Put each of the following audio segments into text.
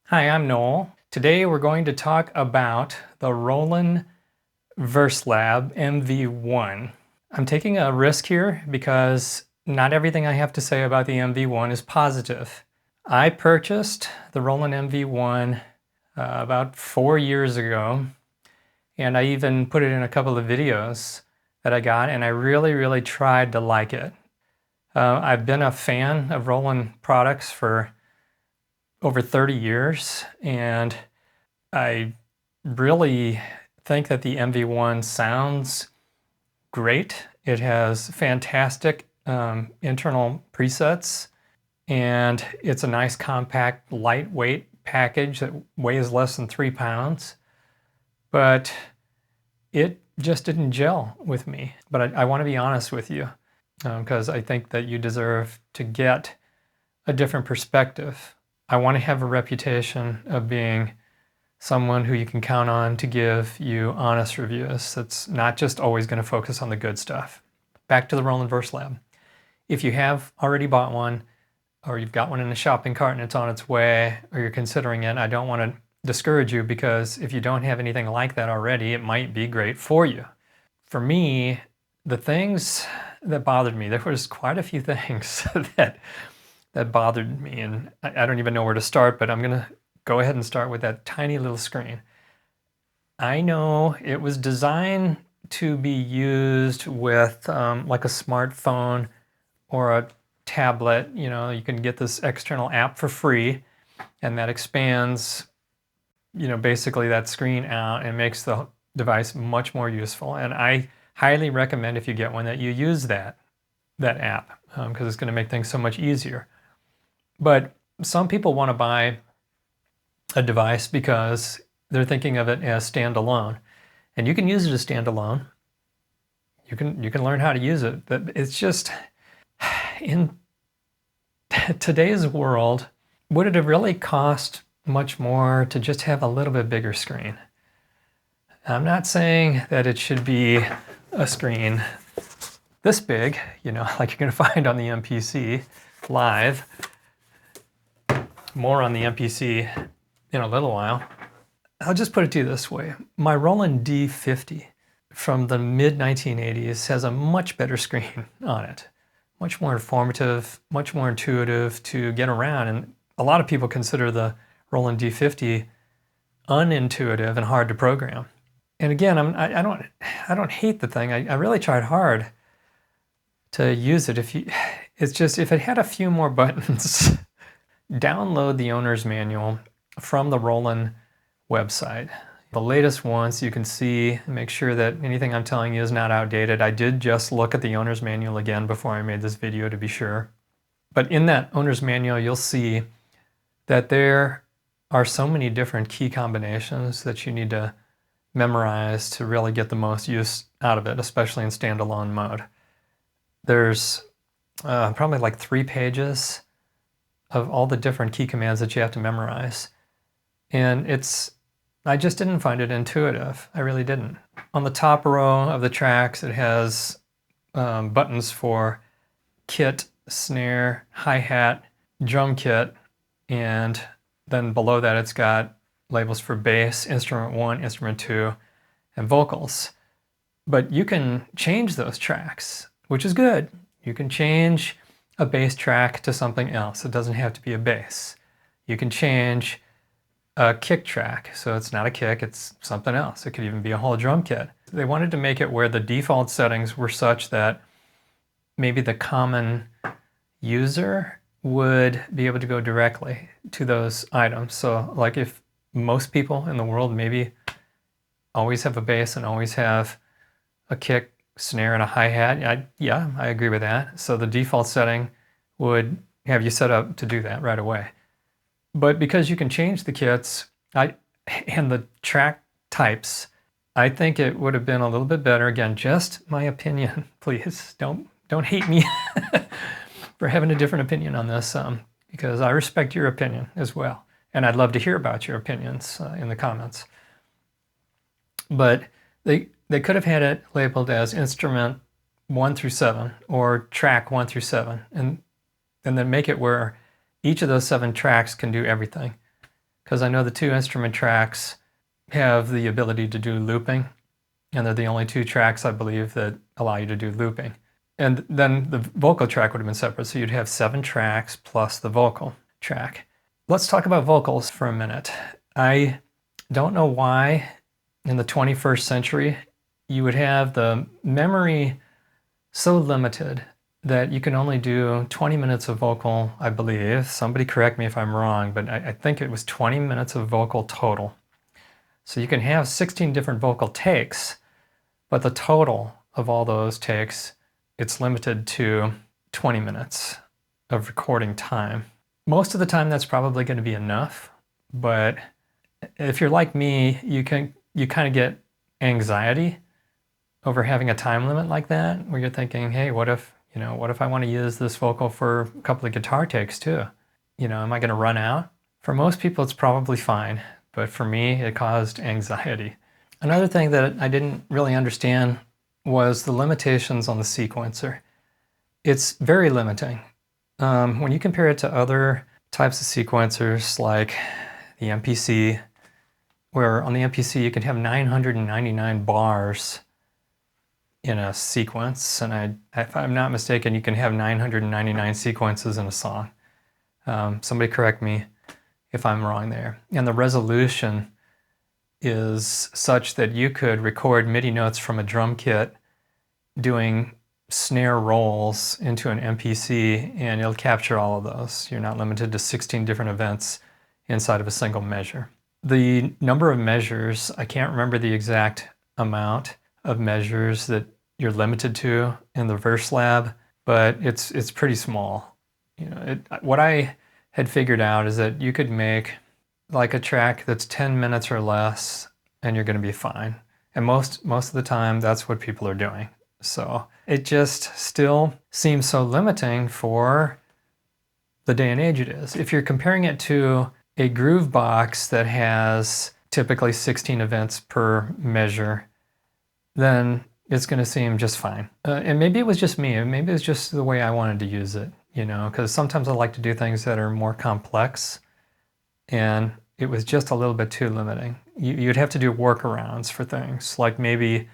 Hi, I'm Noel. Today we're going to talk about the Roland Verselab MV-1. I'm taking a risk here because not everything I have to say about the MV-1 is positive. I purchased the Roland MV-1 about 4 years ago, and I even put it in a couple of videos that I got, and I really tried to like it. I've been a fan of Roland products for over 30 years, and I really think that the MV-1 sounds great. It has fantastic internal presets, and it's a nice compact lightweight package that weighs less than 3 pounds, but it just didn't gel with me. But I want to be honest with you because I think that you deserve to get a different perspective. I want to have a reputation of being someone who you can count on to give you honest reviews. That's not just always going to focus on the good stuff. Back to the Roland Verselab. If you have already bought one, or you've got one in a shopping cart and it's on its way, or you're considering it, I don't want to discourage you, because if you don't have anything like that already, it might be great for you. For me, the things that bothered me, there was quite a few things that bothered me, and I don't even know where to start, but I'm going to go ahead and start with that tiny little screen. I know it was designed to be used with like a smartphone or a tablet. You know, you can get this external app for free, and that expands, you know, basically that screen out and makes the device much more useful. And I highly recommend, if you get one, that you use that app, because it's going to make things so much easier. But some people want to buy a device because they're thinking of it as standalone, and you can use it as standalone. You can learn how to use it, but it's just, in today's world, would it have really cost much more to just have a little bit bigger screen? I'm not saying that it should be a screen this big, you know, like you're going to find on the MPC Live. More on the MPC in a little while. I'll just put it to you this way. My Roland D50 from the mid-1980s has a much better screen on it. Much more informative, much more intuitive to get around. And a lot of people consider the Roland D50 unintuitive and hard to program. And again, I don't hate the thing. I really tried hard to use it. It's just, if it had a few more buttons. Download the owner's manual from the Roland website. The latest ones you can see, make sure that anything I'm telling you is not outdated. I did just look at the owner's manual again before I made this video to be sure. But in that owner's manual, you'll see that there are so many different key combinations that you need to memorize to really get the most use out of it, especially in standalone mode. There's probably like 3 pages of all the different key commands that you have to memorize. And I just didn't find it intuitive. I really didn't. On the top row of the tracks, it has buttons for kit, snare, hi-hat, drum kit, and then below that it's got labels for bass, instrument 1, instrument 2, and vocals. But you can change those tracks, which is good. You can change a bass track to something else. It doesn't have to be a bass. You can change a kick track, so it's not a kick, it's something else. It could even be a whole drum kit. They wanted to make it where the default settings were such that maybe the common user would be able to go directly to those items. So like if most people in the world maybe always have a bass and always have a kick, snare, and a hi-hat, yeah, I agree with that. So the default setting would have you set up to do that right away. But because you can change the kits and the track types, I think it would have been a little bit better. Again, just my opinion. Please don't hate me for having a different opinion on this, because I respect your opinion as well. And I'd love to hear about your opinions in the comments. But they could have had it labeled as instrument 1 through 7 or track 1 through 7, and then make it where each of those 7 tracks can do everything. because I know the 2 instrument tracks have the ability to do looping, and they're the only 2 tracks, I believe, that allow you to do looping. And then the vocal track would have been separate, so you'd have 7 tracks plus the vocal track. Let's talk about vocals for a minute. I don't know why in the 21st century you would have the memory so limited that you can only do 20 minutes of vocal, I believe. Somebody correct me if I'm wrong, but I think it was 20 minutes of vocal total. So you can have 16 different vocal takes, but the total of all those takes, it's limited to 20 minutes of recording time. Most of the time that's probably going to be enough, but if you're like me, you kind of get anxiety over having a time limit like that, where you're thinking, hey, what if I want to use this vocal for a couple of guitar takes too? Am I going to run out? For most people, it's probably fine, but for me, it caused anxiety. Another thing that I didn't really understand was the limitations on the sequencer. It's very limiting. When you compare it to other types of sequencers like the MPC, where on the MPC you can have 999 bars in a sequence, and if I'm not mistaken, you can have 999 sequences in a song. Somebody correct me if I'm wrong there. And the resolution is such that you could record MIDI notes from a drum kit doing snare rolls into an MPC, and it'll capture all of those. You're not limited to 16 different events inside of a single measure. The number of measures, I can't remember the exact amount of measures that you're limited to in the Verselab, but it's pretty small. What I had figured out is that you could make like a track that's 10 minutes or less, and you're going to be fine. And most of the time, that's what people are doing. So it just still seems so limiting for the day and age it is. If you're comparing it to a groove box that has typically 16 events per measure, then it's going to seem just fine. And maybe it was just me, and maybe it's just the way I wanted to use it, because sometimes I like to do things that are more complex, and it was just a little bit too limiting. You'd have to do workarounds for things, like maybe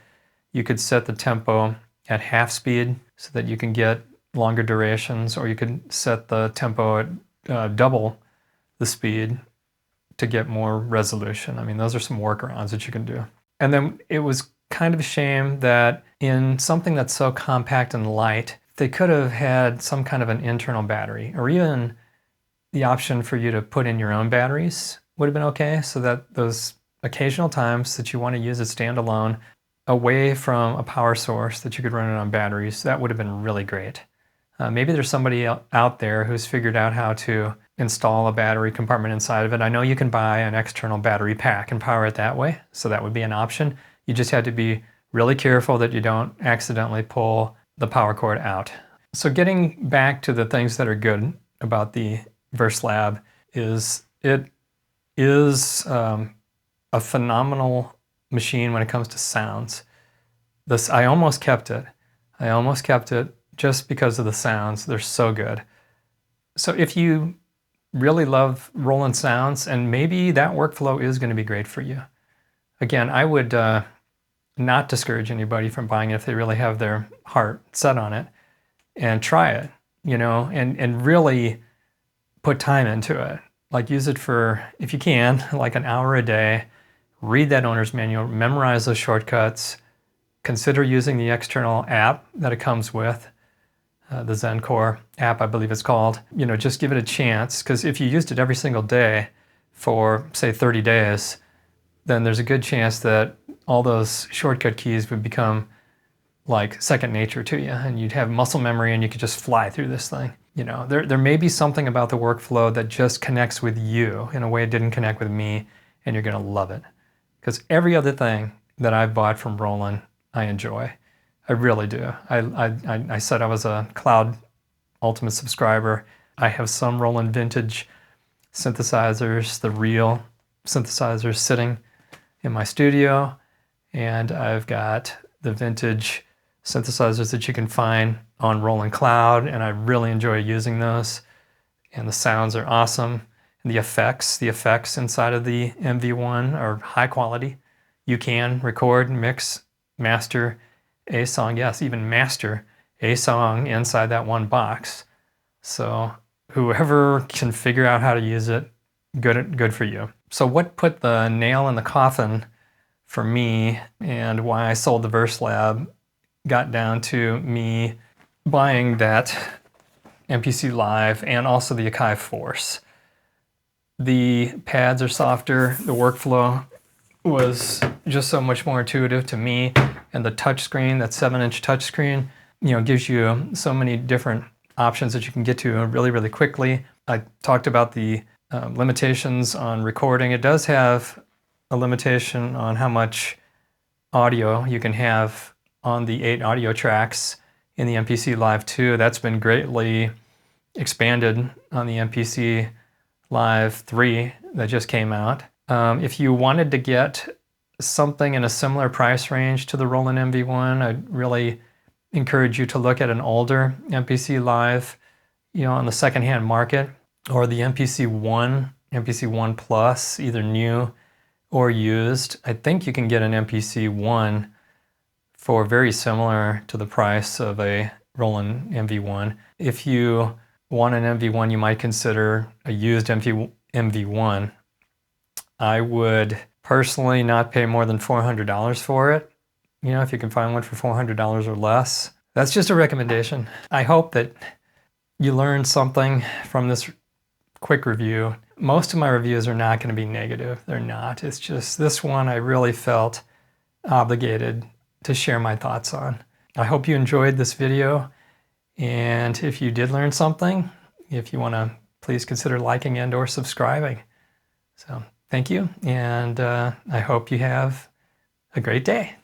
you could set the tempo at half speed so that you can get longer durations, or you could set the tempo at double the speed to get more resolution. I mean, those are some workarounds that you can do. And then it was kind of a shame that in something that's so compact and light, they could have had some kind of an internal battery, or even the option for you to put in your own batteries would have been okay, so that those occasional times that you want to use it standalone away from a power source that you could run it on batteries, that would have been really great. Maybe there's somebody out there who's figured out how to install a battery compartment inside of it. I know you can buy an external battery pack and power it that way, so that would be an option. You just had to be really careful that you don't accidentally pull the power cord out. So getting back to the things that are good about the Verselab is it is a phenomenal machine when it comes to sounds. I almost kept it. I almost kept it just because of the sounds. They're so good. So if you really love Roland sounds, and maybe that workflow is going to be great for you. Again, I would not discourage anybody from buying it if they really have their heart set on it, and try it, and really put time into it. Like, use it for, if you can, like an hour a day. Read that owner's manual, memorize those shortcuts, consider using the external app that it comes with, the ZenCore app, I believe it's called. Just give it a chance, because if you used it every single day for, say, 30 days, then there's a good chance that all those shortcut keys would become like second nature to you, and you'd have muscle memory and you could just fly through this thing. There may be something about the workflow that just connects with you in a way it didn't connect with me, and you're going to love it. Because every other thing that I've bought from Roland, I enjoy. I really do. I said I was a Cloud Ultimate subscriber. I have some Roland vintage synthesizers, the real synthesizers, sitting in my studio, and I've got the vintage synthesizers that you can find on Roland Cloud, and I really enjoy using those, and the sounds are awesome. The effects inside of the MV-1 are high quality. You can record, mix, master a song, yes, even master a song inside that one box. So whoever can figure out how to use it, good for you. So what put the nail in the coffin for me and why I sold the Verselab got down to me buying that MPC Live and also the Akai Force. The pads are softer, the workflow was just so much more intuitive to me, and the touchscreen, that 7-inch touchscreen, gives you so many different options that you can get to really quickly. I talked about the limitations on recording. It does have a limitation on how much audio you can have on the 8 audio tracks in the MPC Live 2. That's been greatly expanded on the MPC Live 3 that just came out. If you wanted to get something in a similar price range to the Roland MV-1, I'd really encourage you to look at an older MPC Live, on the secondhand market, or the MPC-1, MPC-1 Plus, either new or used. I think you can get an MPC-1 for very similar to the price of a Roland MV-1. If you want an MV-1, you might consider a used MV-1. I would personally not pay more than $400 for it. If you can find one for $400 or less. That's just a recommendation. I hope that you learned something from this quick review. Most of my reviews are not going to be negative. They're not. It's just this one I really felt obligated to share my thoughts on. I hope you enjoyed this video. And if you did learn something, if you want to, please consider liking and or subscribing. So thank you, and I hope you have a great day.